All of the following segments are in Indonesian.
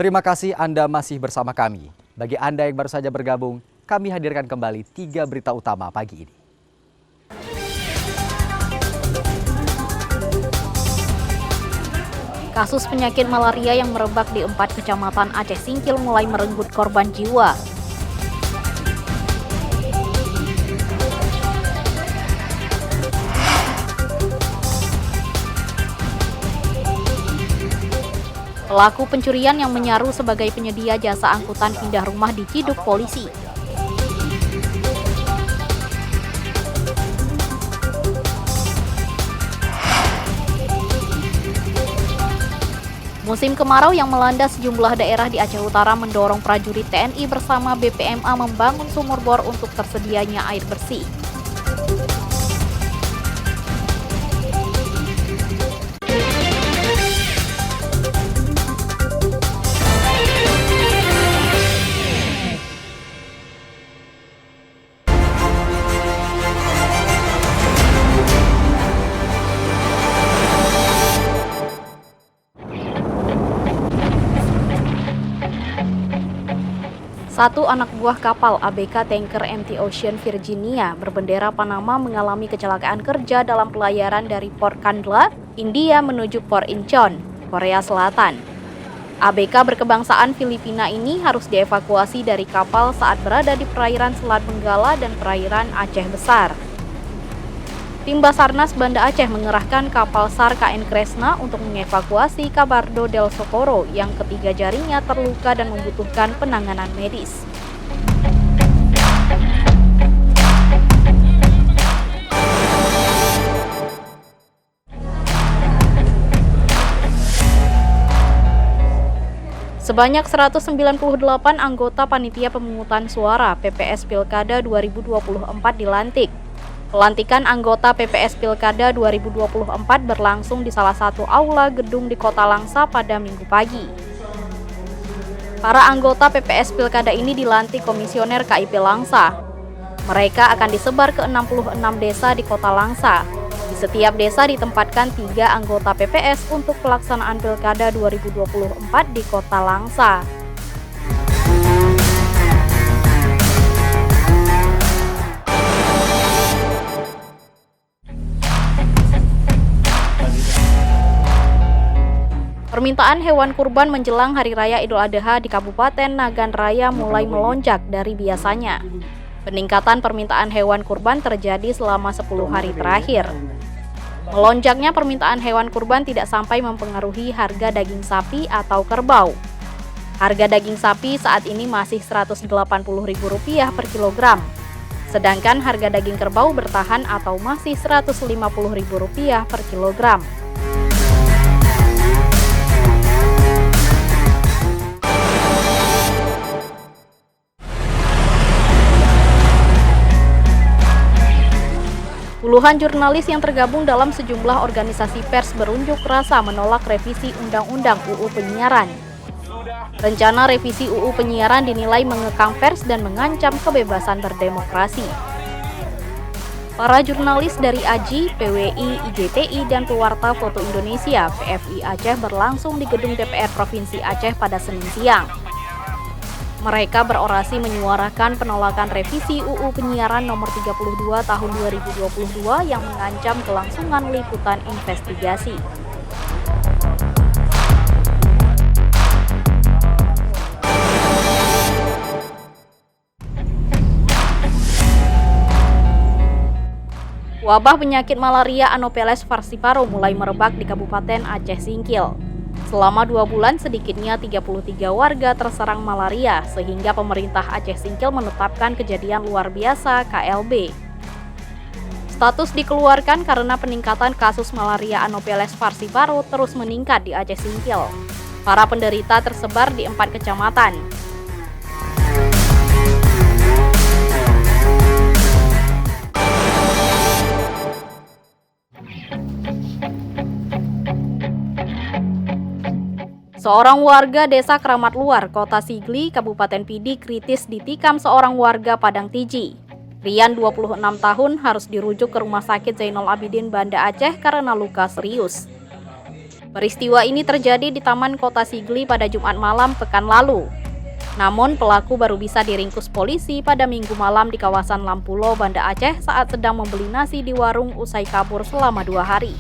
Terima kasih Anda masih bersama kami. Bagi Anda yang baru saja bergabung, kami hadirkan kembali 3 berita utama pagi ini. Kasus penyakit malaria yang merebak di 4 kecamatan Aceh Singkil mulai merenggut korban jiwa. Pelaku pencurian yang menyaru sebagai penyedia jasa angkutan pindah rumah diciduk polisi. Musim kemarau yang melanda sejumlah daerah di Aceh Utara mendorong prajurit TNI bersama BPMA membangun sumur bor untuk tersedianya air bersih. Satu anak buah kapal ABK tanker MT Ocean Virginia berbendera Panama mengalami kecelakaan kerja dalam pelayaran dari Port Kandla, India menuju Port Incheon, Korea Selatan. ABK berkebangsaan Filipina ini harus dievakuasi dari kapal saat berada di perairan Selat Benggala dan perairan Aceh Besar. Tim Basarnas Banda Aceh mengerahkan kapal SAR KN Kresna untuk mengevakuasi Cabardo del Socorro yang ketiga jarinya terluka dan membutuhkan penanganan medis. Sebanyak 198 anggota Panitia Pemungutan Suara PPS Pilkada 2024 dilantik. Pelantikan anggota PPS Pilkada 2024 berlangsung di salah satu aula gedung di Kota Langsa pada Minggu pagi. Para anggota PPS Pilkada ini dilantik Komisioner KIP Langsa. Mereka akan disebar ke 66 desa di Kota Langsa. Di setiap desa ditempatkan 3 anggota PPS untuk pelaksanaan Pilkada 2024 di Kota Langsa. Permintaan hewan kurban menjelang Hari Raya Idul Adha di Kabupaten Nagan Raya mulai melonjak dari biasanya. Peningkatan permintaan hewan kurban terjadi selama 10 hari terakhir. Melonjaknya permintaan hewan kurban tidak sampai mempengaruhi harga daging sapi atau kerbau. Harga daging sapi saat ini masih Rp180.000 per kilogram. Sedangkan harga daging kerbau bertahan atau masih Rp150.000 per kilogram. Puluhan jurnalis yang tergabung dalam sejumlah organisasi pers berunjuk rasa menolak revisi Undang-Undang UU Penyiaran. Rencana revisi UU Penyiaran dinilai mengekang pers dan mengancam kebebasan berdemokrasi. Para jurnalis dari AJI, PWI, IJTI, dan Pewarta Foto Indonesia (PFI) Aceh berlangsung di gedung DPR Provinsi Aceh pada Senin siang. Mereka berorasi menyuarakan penolakan revisi UU Penyiaran Nomor 32 Tahun 2022 yang mengancam kelangsungan liputan investigasi. Wabah penyakit malaria Anopheles falciparum mulai merebak di Kabupaten Aceh Singkil. Selama 2 bulan sedikitnya 33 warga terserang malaria sehingga pemerintah Aceh Singkil menetapkan kejadian luar biasa KLB. Status dikeluarkan karena peningkatan kasus malaria Anopheles falciparum terus meningkat di Aceh Singkil. Para penderita tersebar di 4 kecamatan. Seorang warga desa Keramat Luar, Kota Sigli, Kabupaten Pidi kritis ditikam seorang warga Padang Tiji. Rian 26 tahun harus dirujuk ke Rumah Sakit Zainal Abidin Banda Aceh karena luka serius. Peristiwa ini terjadi di Taman Kota Sigli pada Jumat malam pekan lalu. Namun pelaku baru bisa diringkus polisi pada Minggu malam di kawasan Lampulo, Banda Aceh saat sedang membeli nasi di warung usai kabur selama 2 hari.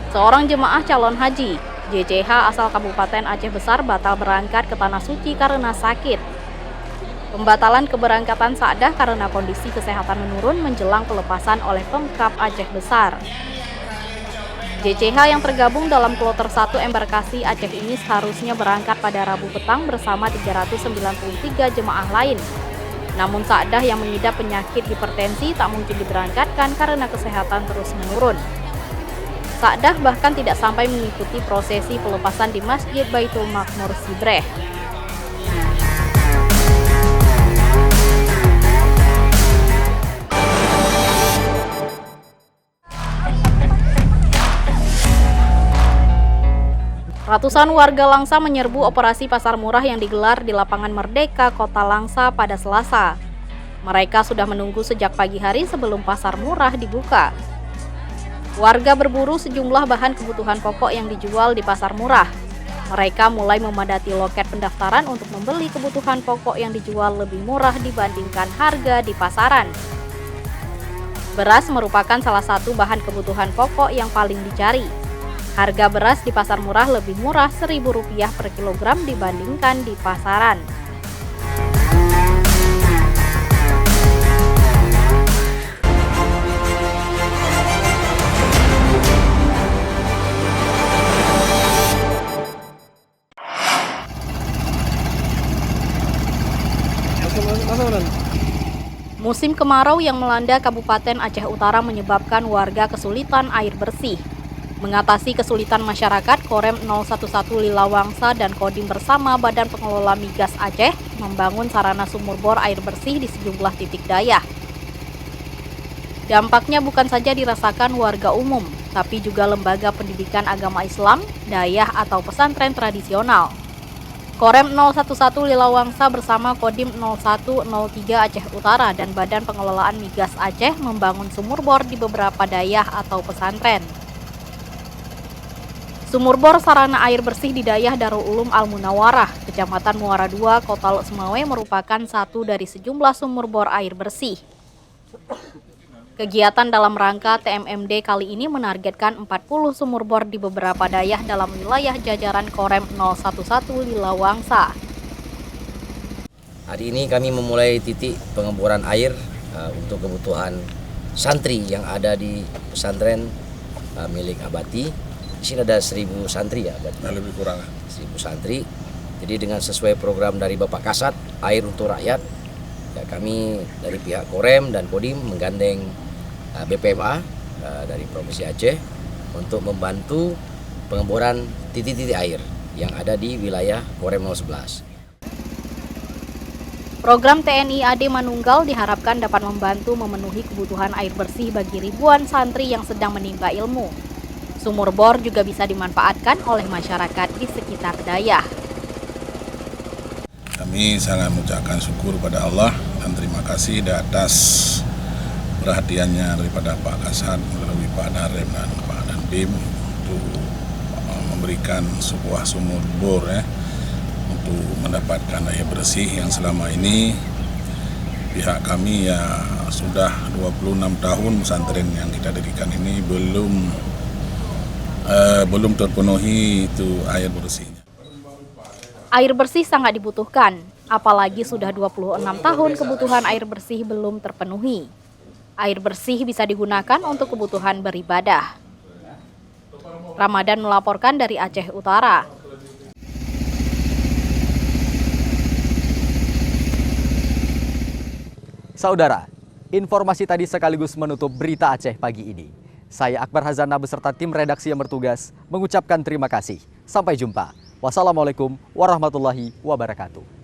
Seorang jemaah calon haji, JCH asal Kabupaten Aceh Besar batal berangkat ke Tanah Suci karena sakit. Pembatalan keberangkatan Sa'dah karena kondisi kesehatan menurun menjelang pelepasan oleh Pemkab Aceh Besar. JCH yang tergabung dalam kloter 1 embarkasi Aceh ini seharusnya berangkat pada Rabu petang bersama 393 jemaah lain. Namun Sa'dah yang mengidap penyakit hipertensi tak mungkin diberangkatkan karena kesehatan terus menurun. Sa'dah bahkan tidak sampai mengikuti prosesi pelepasan di Masjid Baitul Makmur Sibreh. Ratusan warga Langsa menyerbu operasi pasar murah yang digelar di Lapangan Merdeka, Kota Langsa pada Selasa. Mereka sudah menunggu sejak pagi hari sebelum pasar murah dibuka. Warga berburu sejumlah bahan kebutuhan pokok yang dijual di pasar murah. Mereka mulai memadati loket pendaftaran untuk membeli kebutuhan pokok yang dijual lebih murah dibandingkan harga di pasaran. Beras merupakan salah satu bahan kebutuhan pokok yang paling dicari. Harga beras di pasar murah lebih murah Rp1.000 per kilogram dibandingkan di pasaran. Musim kemarau yang melanda Kabupaten Aceh Utara menyebabkan warga kesulitan air bersih. Mengatasi kesulitan masyarakat, Korem 011 Lilawangsa dan Kodim bersama Badan Pengelola Migas Aceh membangun sarana sumur bor air bersih di sejumlah titik dayah. Dampaknya bukan saja dirasakan warga umum, tapi juga lembaga pendidikan agama Islam, dayah atau pesantren tradisional. Korem 011 Lilawangsa bersama Kodim 0103 Aceh Utara dan Badan Pengelolaan Migas Aceh membangun sumur bor di beberapa dayah atau pesantren. Sumur bor sarana air bersih di dayah Darul Ulum Al-Munawarah, Kecamatan Muara II, Kota Lok Semawe merupakan satu dari sejumlah sumur bor air bersih. Kegiatan dalam rangka TMMD kali ini menargetkan 40 sumur bor di beberapa dayah dalam wilayah jajaran Korem 011 Lilawangsa. Hari ini kami memulai titik pengeboran air untuk kebutuhan santri yang ada di pesantren milik Abati. Di sini ada 1000 santri ya, lebih kurang 1000 santri. Jadi dengan sesuai program dari Bapak Kasat, air untuk rakyat, ya kami dari pihak Korem dan Kodim menggandeng BPMA dari Provinsi Aceh untuk membantu pengeboran titik-titik air yang ada di wilayah Korem 011. Program TNI AD Manunggal diharapkan dapat membantu memenuhi kebutuhan air bersih bagi ribuan santri yang sedang menimba ilmu. Sumur bor juga bisa dimanfaatkan oleh masyarakat di sekitar dayah. Kami sangat mengucapkan syukur pada Allah dan terima kasih atas perhatiannya daripada Pak Kasat melalui Pak Darem dan Pak Dandim untuk memberikan sebuah sumur bor untuk mendapatkan air bersih yang selama ini pihak kami ya sudah 26 tahun pesantren yang kita dirikan ini belum terpenuhi itu air bersihnya. Air bersih sangat dibutuhkan, apalagi sudah 26 tahun kebutuhan air bersih belum terpenuhi. Air bersih bisa digunakan untuk kebutuhan beribadah. Ramadan melaporkan dari Aceh Utara. Saudara, informasi tadi sekaligus menutup berita Aceh pagi ini. Saya Akbar Hazana beserta tim redaksi yang bertugas mengucapkan terima kasih. Sampai jumpa. Wassalamualaikum warahmatullahi wabarakatuh.